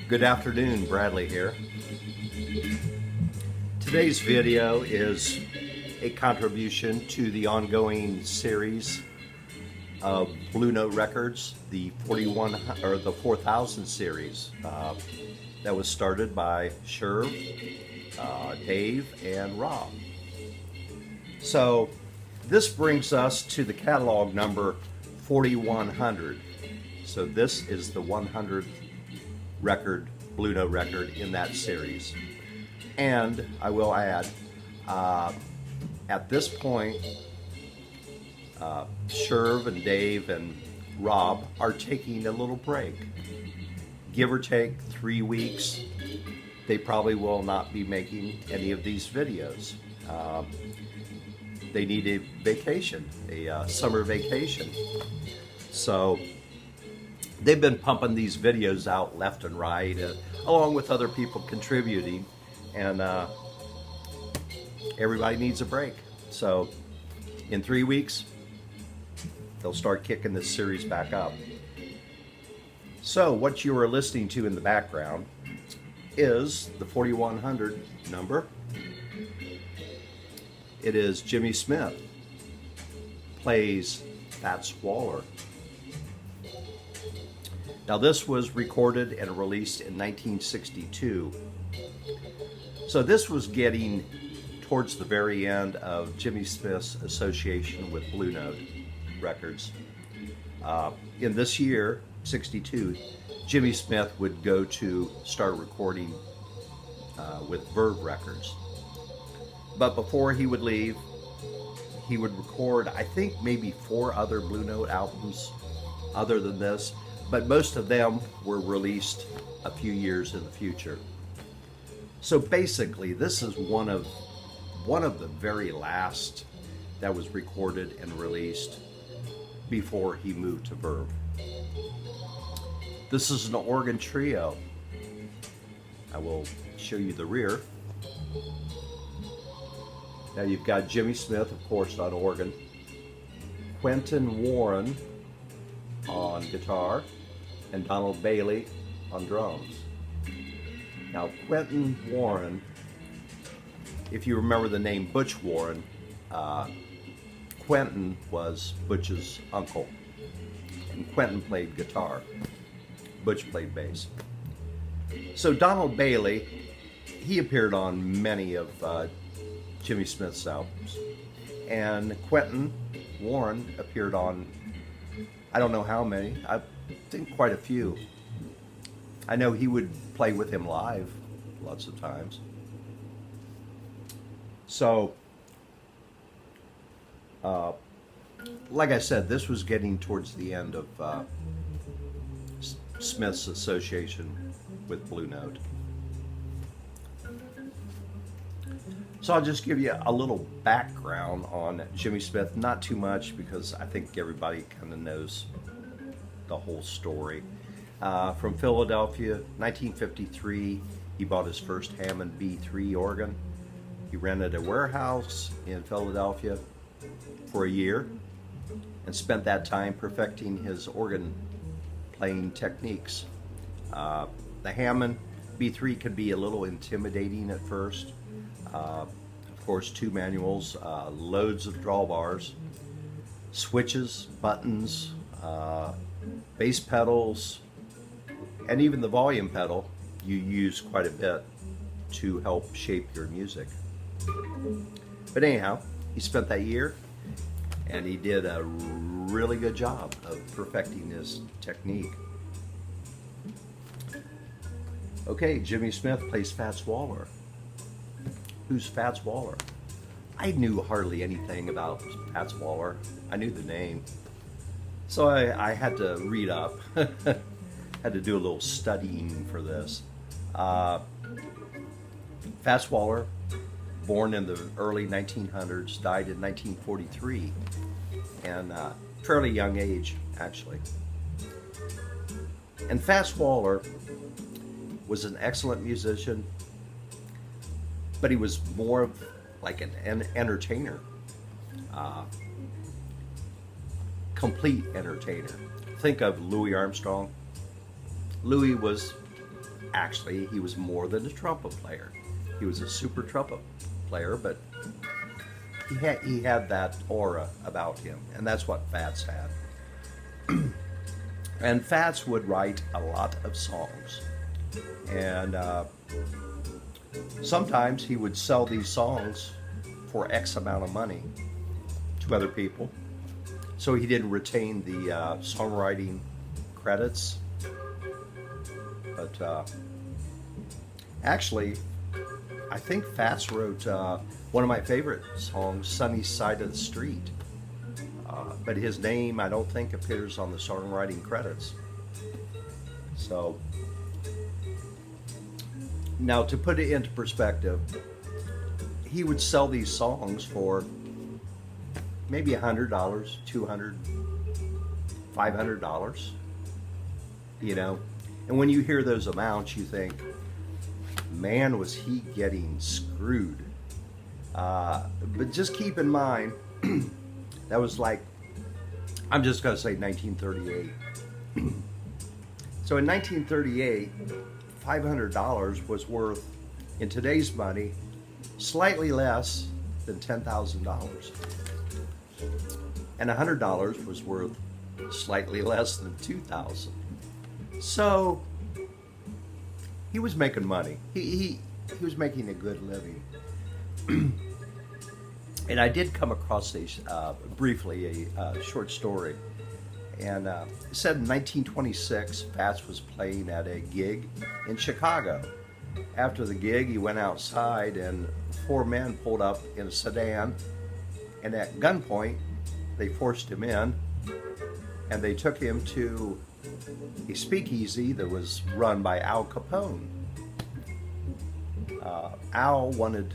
Good afternoon, Bradley here. Today's video is a contribution to the ongoing series of Blue Note Records, the 4000 series that was started by Sherv, Dave, and Rob. So this brings us to the catalog number 4100. So this is the 100th record, Blue Note record in that series. And I will add, at this point, Sherv and Dave and Rob are taking a little break. Give or take 3 weeks, they probably will not be making any of these videos. They need a vacation, a summer vacation. So they've been pumping these videos out left and right, along with other people contributing, and everybody needs a break. So in 3 weeks, they'll start kicking this series back up. So what you are listening to in the background is the 4100 number. It is Jimmy Smith plays Fats Waller. Now this was recorded and released in 1962. So this was getting towards the very end of Jimmy Smith's association with Blue Note Records. In this year, 62, Jimmy Smith would go to start recording with Verve Records. But before he would leave, he would record, I think, maybe 4 other Blue Note albums other than this, but most of them were released a few years in the future. So basically, this is one of the very last that was recorded and released before he moved to Verve. This is an organ trio. I will show you the rear. Now you've got Jimmy Smith, of course, on organ, Quentin Warren on guitar, and Donald Bailey on drums. Now Quentin Warren, if you remember the name Butch Warren, Quentin was Butch's uncle, and Quentin played guitar. Butch played bass. So Donald Bailey, he appeared on many of Jimmy Smith's albums, and Quentin Warren appeared on, I don't know how many, I think quite a few. I know he would play with him live lots of times. So, like I said, this was getting towards the end of Smith's association with Blue Note. So I'll just give you a little background on Jimmy Smith, not too much because I think everybody kind of knows the whole story. From Philadelphia, 1953, he bought his first Hammond B3 organ. He rented a warehouse in Philadelphia for a year and spent that time perfecting his organ playing techniques. The Hammond B3 could be a little intimidating at first. Of course, 2 manuals, loads of drawbars, switches, buttons, bass pedals, and even the volume pedal you use quite a bit to help shape your music. But anyhow, he spent that year and he did a really good job of perfecting his technique. Okay, Jimmy Smith plays Fats Waller. Who's Fats Waller? I knew hardly anything about Fats Waller. I knew the name. So I had to read up. Had to do a little studying for this. Fats Waller, born in the early 1900s, died in 1943, and fairly young age, actually. And Fats Waller was an excellent musician, but he was more of like an entertainer, complete entertainer. Think of Louis Armstrong. Louis was actually, he was more than a trumpet player. He was a super trumpet player, but he had that aura about him, and that's what Fats had. And Fats would write a lot of songs, and sometimes he would sell these songs for X amount of money to other people, so he didn't retain the songwriting credits. But actually, I think Fats wrote one of my favorite songs, "Sunny Side of the Street." But his name, I don't think, appears on the songwriting credits. So, now to put it into perspective, he would sell these songs for maybe $100, $200, $500, you know. And when you hear those amounts, you think, man, was he getting screwed. But just keep in mind, that was like, I'm just going to say 1938. So in 1938, $500 was worth, in today's money, slightly less than $10,000. And $100 was worth slightly less than $2,000. So he was making money. He was making a good living. And I did come across briefly a short story, and it said in 1926 Fats was playing at a gig in Chicago. After the gig, he went outside, and 4 men pulled up in a sedan, and at gunpoint they forced him in, and they took him to a speakeasy that was run by Al Capone. Al wanted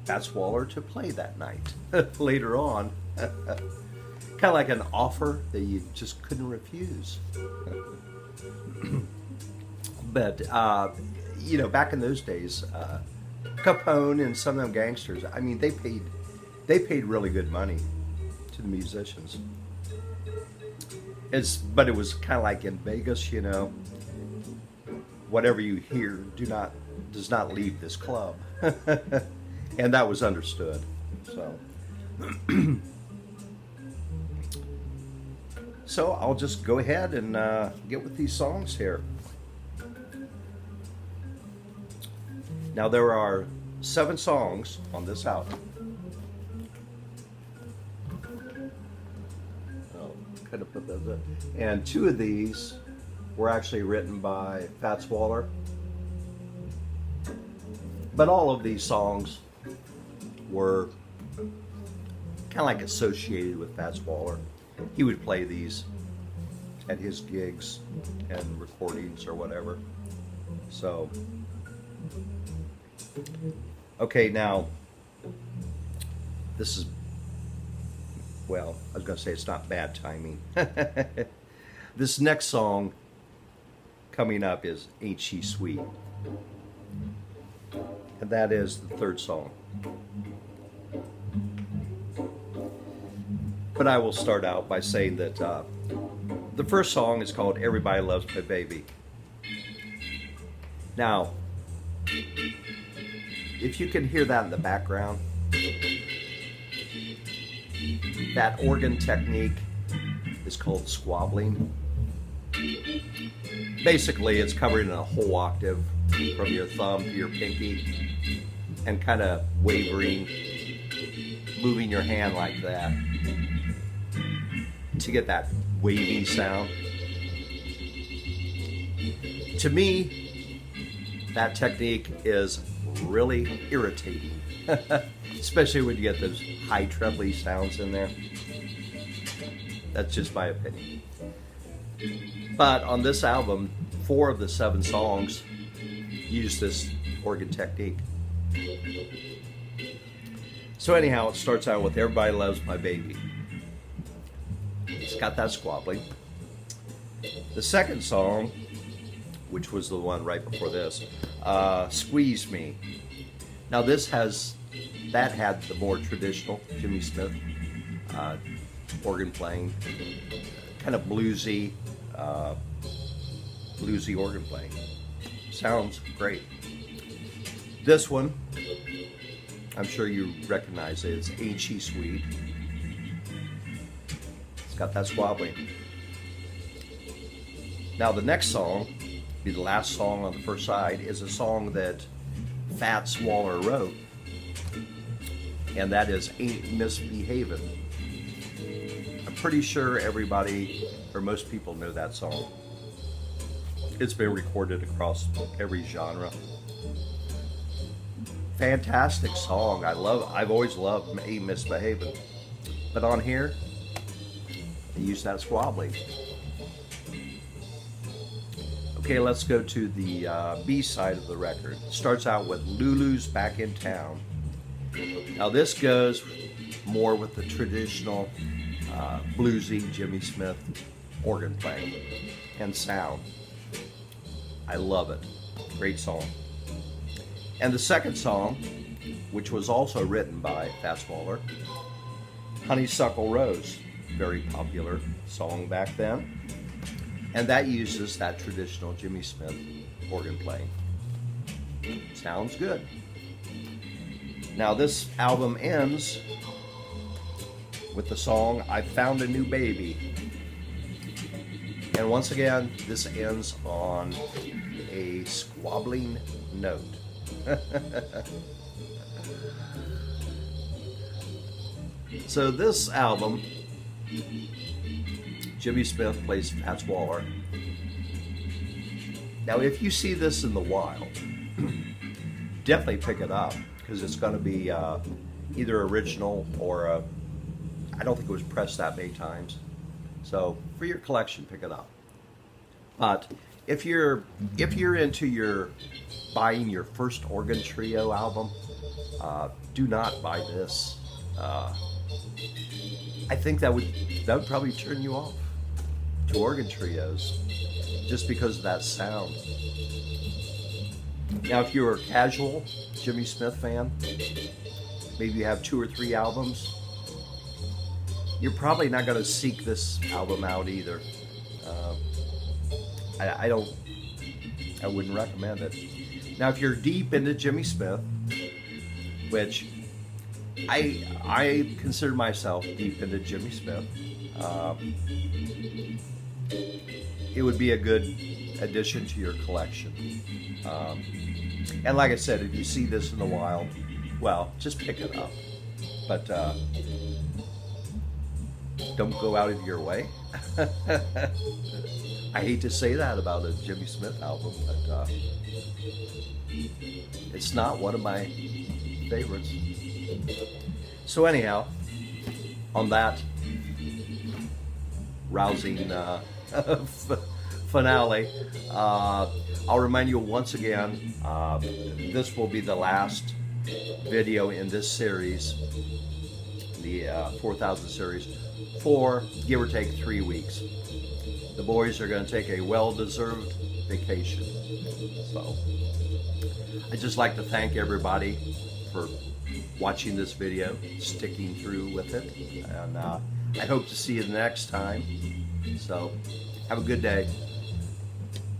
Fats Waller to play that night later on. Kind of like an offer that you just couldn't refuse. But, you know, back in those days, Capone and some of them gangsters, I mean, they paid really good money to the musicians. But it was kind of like in Vegas, you know, whatever you hear does not leave this club. And that was understood. So, so I'll just go ahead and get with these songs here. Now there are 7 songs on this album. Kind of put those in. And 2 of these were actually written by Fats Waller. But all of these songs were kind of like associated with Fats Waller. He would play these at his gigs and recordings or whatever. So, okay, now this is, well, I was going to say it's not bad timing. This next song coming up is Ain't She Sweet? And that is the 3rd song. But I will start out by saying that the first song is called Everybody Loves My Baby. Now, if you can hear that in the background, that organ technique is called squabbling. Basically, it's covering a whole octave from your thumb to your pinky and kind of wavering, moving your hand like that to get that wavy sound. To me, that technique is really irritating, especially when you get those high trebly sounds in there. That's just my opinion. But on this album, 4 of the 7 songs use this organ technique. So anyhow, it starts out with Everybody Loves My Baby. It's got that squabbling. The second song, which was the one right before this, Squeeze Me. Now that had the more traditional Jimmy Smith organ playing, kind of bluesy organ playing. Sounds great. This one, I'm sure you recognize it. It's Ain't She Sweet. It's got that squabbling. Now the next song, be the last song on the first side, is a song that Fats Waller wrote, and that is Ain't Misbehavin'. I'm pretty sure everybody, or most people, know that song. It's been recorded across every genre. Fantastic song. I've always loved Ain't Misbehavin'. But on here, they use that squabbling. Okay, let's go to the B side of the record. It starts out with Lulu's Back in Town. Now this goes more with the traditional bluesy Jimmy Smith organ playing and sound. I love it. Great song. And the second song, which was also written by Fats Waller, Honeysuckle Rose. Very popular song back then. And that uses that traditional Jimmy Smith organ playing. Sounds good. Now this album ends with the song I Found a New Baby. And once again, this ends on a squabbling note. So this album, Jimmy Smith plays Fats Waller. Now, if you see this in the wild, definitely pick it up because it's going to be either original or I don't think it was pressed that many times. So for your collection, pick it up. But if you're into your buying your first organ trio album, do not buy this. I think that would probably turn you off to organ trios just because of that sound. Now, if you're a casual Jimmy Smith fan, maybe you have 2 or 3 albums, you're probably not going to seek this album out either. I wouldn't recommend it. Now, if you're deep into Jimmy Smith, which I consider myself deep into Jimmy Smith, it would be a good addition to your collection. And like I said, if you see this in the wild, well, just pick it up. But don't go out of your way. I hate to say that about a Jimmy Smith album, but it's not one of my favorites. So anyhow, on that rousing finale, I'll remind you once again, this will be the last video in this series, the 4000 series, for give or take 3 weeks. The boys are going to take a well-deserved vacation. So I'd just like to thank everybody for watching this video, sticking through with it, and I hope to see you the next time. So have a good day.